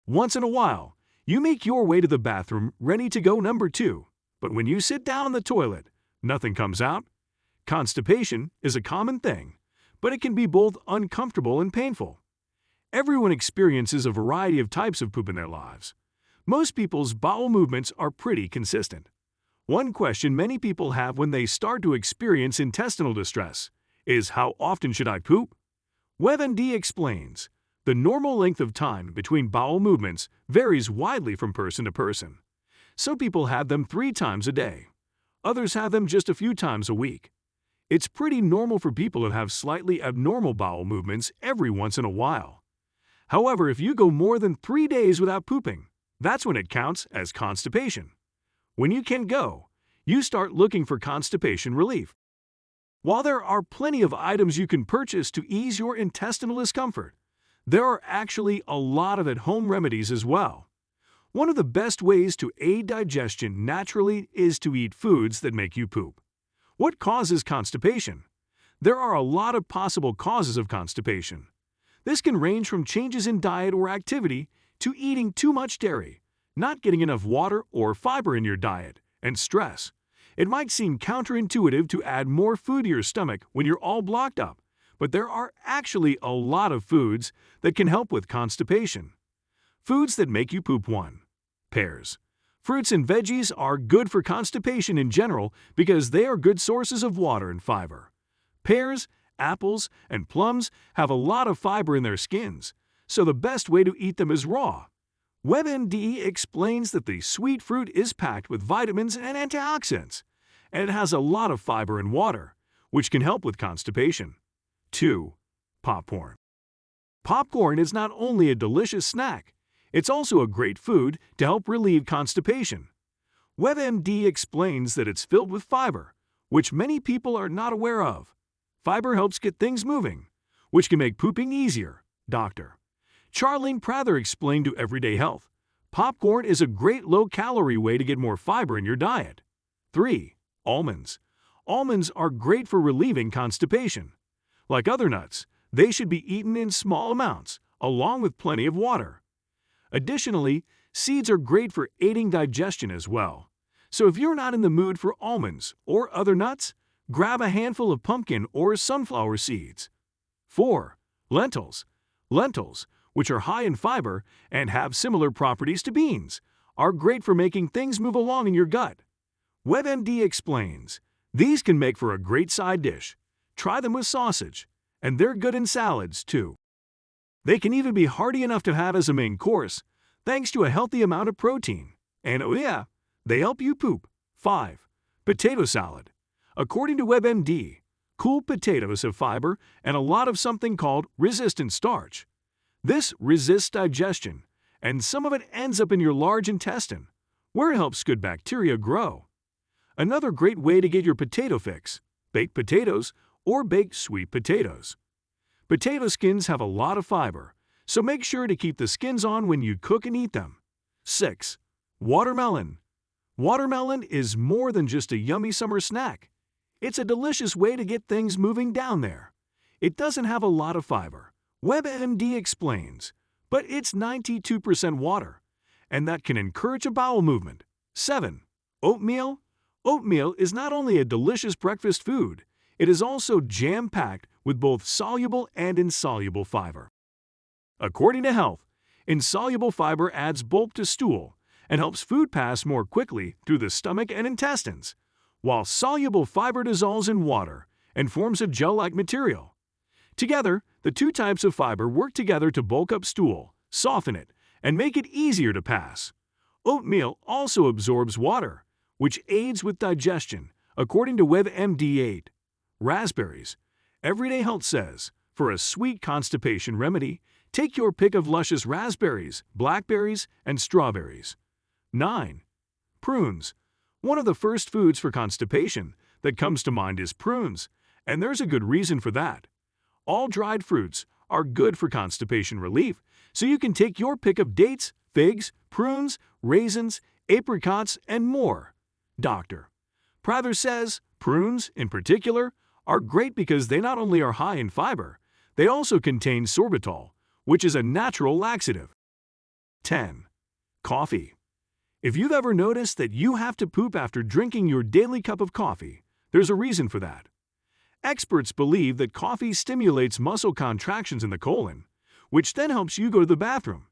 Once in a while, you make your way to the bathroom ready to go number 2, but when you sit down on the toilet, nothing comes out. Constipation is a common thing, but it can be both uncomfortable and painful. Everyone experiences a variety of types of poop in their lives. Most people's bowel movements are pretty consistent. One question many people have when they start to experience intestinal distress is, how often should I poop? WebMD explains, the normal length of time between bowel movements varies widely from person to person. Some people have them 3 times a day. Others have them just a few times a week. It's pretty normal for people to have slightly abnormal bowel movements every once in a while. However, if you go more than 3 days without pooping, that's when it counts as constipation. When you can go, you start looking for constipation relief. While there are plenty of items you can purchase to ease your intestinal discomfort, there are actually a lot of at-home remedies as well. One of the best ways to aid digestion naturally is to eat foods that make you poop. What causes constipation? There are a lot of possible causes of constipation. This can range from changes in diet or activity to eating too much dairy, not getting enough water or fiber in your diet, and stress. It might seem counterintuitive to add more food to your stomach when you're all blocked up, but there are actually a lot of foods that can help with constipation. Foods that make you poop. 1. Pears. Fruits and veggies are good for constipation in general because they are good sources of water and fiber. Pears, apples, and plums have a lot of fiber in their skins, so the best way to eat them is raw. WebMD explains that the sweet fruit is packed with vitamins and antioxidants, and it has a lot of fiber and water, which can help with constipation. 2. Popcorn. Popcorn is not only a delicious snack, it's also a great food to help relieve constipation. WebMD explains that it's filled with fiber, which many people are not aware of. Fiber helps get things moving, which can make pooping easier. Dr. Charlene Prather explained to Everyday Health, popcorn is a great low-calorie way to get more fiber in your diet. 3. Almonds. Almonds are great for relieving constipation. Like other nuts, they should be eaten in small amounts, along with plenty of water. Additionally, seeds are great for aiding digestion as well. So if you're not in the mood for almonds or other nuts, grab a handful of pumpkin or sunflower seeds. 4. Lentils. Lentils, which are high in fiber and have similar properties to beans, are great for making things move along in your gut. WebMD explains, these can make for a great side dish. Try them with sausage, and they're good in salads too. They can even be hearty enough to have as a main course, thanks to a healthy amount of protein. And oh yeah, they help you poop. 5. Potato salad. According to WebMD, cool potatoes have fiber and a lot of something called resistant starch. This resists digestion, and some of it ends up in your large intestine, where it helps good bacteria grow. Another great way to get your potato fix: baked potatoes or baked sweet potatoes. Potato skins have a lot of fiber, so make sure to keep the skins on when you cook and eat them. 6. Watermelon. Watermelon is more than just a yummy summer snack. It's a delicious way to get things moving down there. It doesn't have a lot of fiber, WebMD explains, but it's 92% water, and that can encourage a bowel movement. 7. Oatmeal. Oatmeal is not only a delicious breakfast food, it is also jam-packed with both soluble and insoluble fiber. According to Health, insoluble fiber adds bulk to stool and helps food pass more quickly through the stomach and intestines, while soluble fiber dissolves in water and forms a gel-like material. Together, the two types of fiber work together to bulk up stool, soften it, and make it easier to pass. Oatmeal also absorbs water, which aids with digestion, according to WebMD 8. Raspberries. Everyday Health says, for a sweet constipation remedy, take your pick of luscious raspberries, blackberries, and strawberries. 9. Prunes. One of the first foods for constipation that comes to mind is prunes, and there's a good reason for that. All dried fruits are good for constipation relief, so you can take your pick of dates, figs, prunes, raisins, apricots, and more. Dr. Prather says prunes, in particular, are great because they not only are high in fiber, they also contain sorbitol, which is a natural laxative. 10. Coffee. If you've ever noticed that you have to poop after drinking your daily cup of coffee, there's a reason for that. Experts believe that coffee stimulates muscle contractions in the colon, which then helps you go to the bathroom,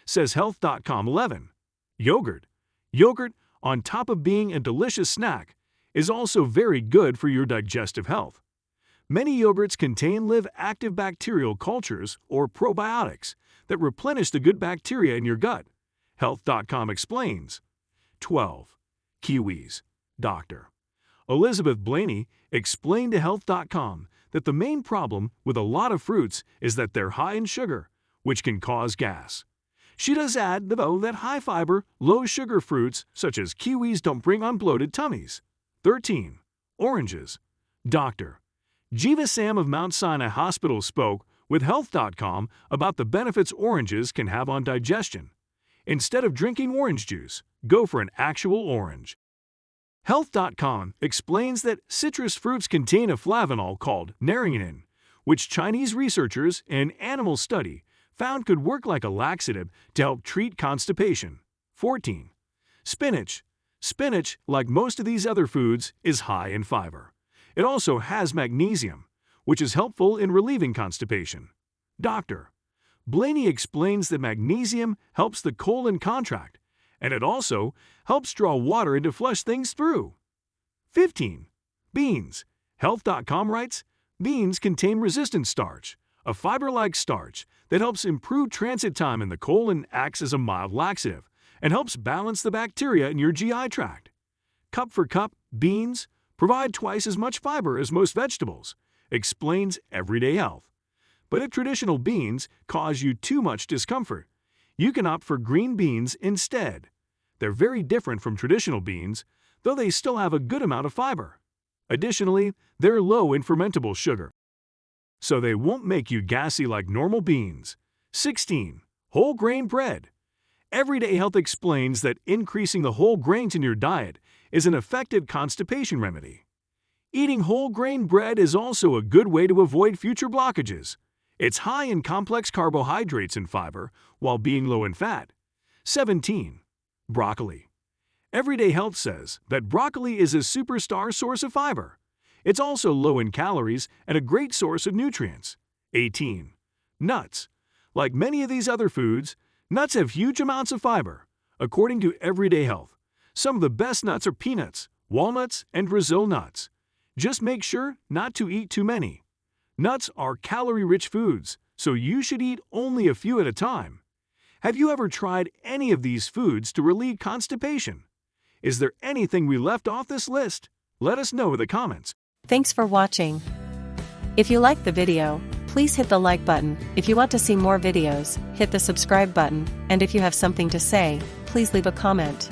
says Health.com 11. Yogurt. Yogurt, on top of being a delicious snack, is also very good for your digestive health. Many yogurts contain live-active bacterial cultures or probiotics that replenish the good bacteria in your gut, Health.com explains. 12. Kiwis. Dr. Elizabeth Blaney explained to Health.com that the main problem with a lot of fruits is that they're high in sugar, which can cause gas. She does add, though, that high-fiber, low-sugar fruits such as kiwis don't bring on bloated tummies. 13. Oranges. Dr. Jiva Sam of Mount Sinai Hospital spoke with Health.com about the benefits oranges can have on digestion. Instead of drinking orange juice, go for an actual orange. Health.com explains that citrus fruits contain a flavanol called naringin, which Chinese researchers in animal study found could work like a laxative to help treat constipation. 14. Spinach. Spinach, like most of these other foods, is high in fiber. It also has magnesium, which is helpful in relieving constipation. Dr. Blaney explains that magnesium helps the colon contract, and it also helps draw water in to flush things through. 15. Beans. Health.com writes, beans contain resistant starch, a fiber-like starch that helps improve transit time in the colon, acts as a mild laxative, and helps balance the bacteria in your GI tract. Cup for cup, beans provide twice as much fiber as most vegetables, explains Everyday Health. But if traditional beans cause you too much discomfort, you can opt for green beans instead. They're very different from traditional beans, though they still have a good amount of fiber. Additionally, they're low in fermentable sugar, so they won't make you gassy like normal beans. 16. Whole grain bread. Everyday Health explains that increasing the whole grains in your diet is an effective constipation remedy. Eating whole grain bread is also a good way to avoid future blockages. It's high in complex carbohydrates and fiber while being low in fat. 17. Broccoli. Everyday Health says that broccoli is a superstar source of fiber. It's also low in calories and a great source of nutrients. 18. Nuts. Like many of these other foods, nuts have huge amounts of fiber. According to Everyday Health, some of the best nuts are peanuts, walnuts, and Brazil nuts. Just make sure not to eat too many. Nuts are calorie-rich foods, so you should eat only a few at a time. Have you ever tried any of these foods to relieve constipation? Is there anything we left off this list? Let us know in the comments. Thanks for watching. If you liked the video, please hit the like button. If you want to see more videos, hit the subscribe button, and if you have something to say, please leave a comment.